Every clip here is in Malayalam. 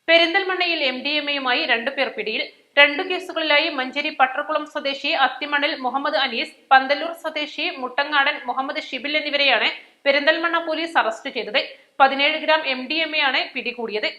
പെരിന്തൽമണ്ണയിൽ MDMA-യുമായി 2 പേർ പിടിയിൽ. 2 കേസുകളിലായി മഞ്ചേരി പട്ടർകുളം സ്വദേശി അത്തിമണ്ണിൽ മുഹമ്മദ് അനീസ്, പന്തല്ലൂർ സ്വദേശി മുട്ടങ്ങാടൻ മുഹമ്മദ് ഷിബിൽ എന്നിവരെയാണ് പെരിന്തൽമണ്ണ പോലീസ് അറസ്റ്റ് ചെയ്തത്. 17 ഗ്രാം MDMA-യാണ് പിടികൂടിയത്.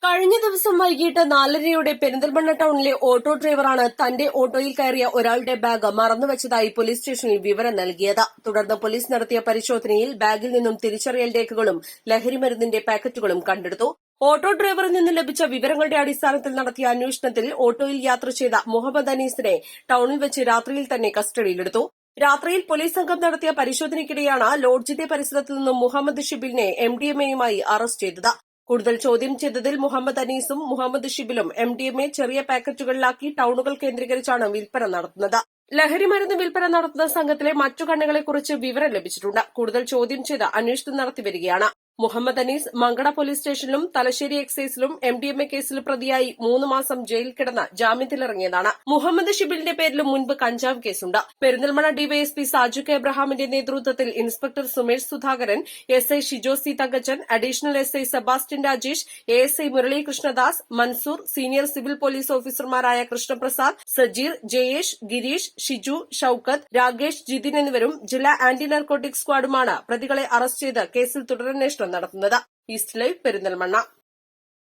കഴിഞ്ഞ ദിവസം വൈകിട്ട് 4:30 പെരിന്തൽമണ്ണ ടൌണിലെ ഓട്ടോ ഡ്രൈവറാണ് തന്റെ ഓട്ടോയിൽ കയറിയ ഒരാളുടെ ബാഗ് മറന്നുവച്ചതായി പോലീസ് സ്റ്റേഷനിൽ വിവരം നൽകിയത്. തുടർന്ന് പോലീസ് നടത്തിയ പരിശോധനയിൽ ബാഗിൽ നിന്നും തിരിച്ചറിയൽ രേഖകളും ലഹരിമരുന്നിന്റെ പാക്കറ്റുകളും കണ്ടെടുത്തു. ഓട്ടോ ഡ്രൈവറിൽ നിന്ന് ലഭിച്ച വിവരങ്ങളുടെ അടിസ്ഥാനത്തിൽ നടത്തിയ അന്വേഷണത്തിൽ ഓട്ടോയിൽ യാത്ര ചെയ്ത മുഹമ്മദ് അനീസിനെ ടൌണിൽ വെച്ച് രാത്രിയിൽ തന്നെ കസ്റ്റഡിയിലെടുത്തു. രാത്രിയിൽ പോലീസ് സംഘം നടത്തിയ പരിശോധനയ്ക്കിടെയാണ് ലോഡ്ജിന്റെ പരിസരത്ത് നിന്നും മുഹമ്മദ് ഷിബിലിനെ MDMA-യുമായി അറസ്റ്റ് ചെയ്തത്. കൂടുതൽ ചോദ്യം ചെയ്തതിൽ മുഹമ്മദ് അനീസും മുഹമ്മദ് ഷിബിലും MDMA ചെറിയ പാക്കറ്റുകളിലാക്കി ടൌണുകൾ കേന്ദ്രീകരിച്ചാണ് വിൽപ്പന നടത്തുന്നത്. ലഹരിമരുന്ന് വിൽപ്പന നടത്തുന്ന സംഘത്തിലെ മറ്റു കണ്ണികളെക്കുറിച്ച് വിവരം ലഭിച്ചിട്ടുണ്ട്. കൂടുതൽ ചോദ്യം ചെയ്ത് അന്വേഷണം നടത്തിവരികയാണ്. മുഹമ്മദ് അനീസ് മങ്കട പോലീസ് സ്റ്റേഷനിലും തലശ്ശേരി എക്സൈസിലും MDMA കേസിൽ പ്രതിയായി 3 മാസം ജയിലിൽ കിടന്ന് ജാമ്യത്തിലിറങ്ങിയതാണ്. മുഹമ്മദ് ഷിബിലിന്റെ പേരിലും മുൻപ് കഞ്ചാവ് കേസുണ്ട്. പെരിന്തൽമണ്ണ ഡിവൈഎസ്പി സാജു കെ എബ്രഹാമിന്റെ നേതൃത്വത്തിൽ inspector Sumesh Sudhakaran, SI Shijo C Thankachan, additional SI Sebastian Rajesh, ASI Murali Krishnadas, Mansoor, senior civil police ഓഫീസർമാരായ കൃഷ്ണപ്രസാദ്, സജീർ, ജയേഷ്, ഗിരീഷ്, ഷിജു, ഷൌക്കത്ത്, രാകേഷ്, ജിതിൻ എന്നിവരും ജില്ലാ ആന്റി നാർക്കോട്ടിക് സ്ക്വാഡുമാണ് പ്രതികളെ അറസ്റ്റ് ചെയ്ത് കേസിൽ തുടരന്വേഷണം നടത്തുന്നത്. East live Perinthalmanna.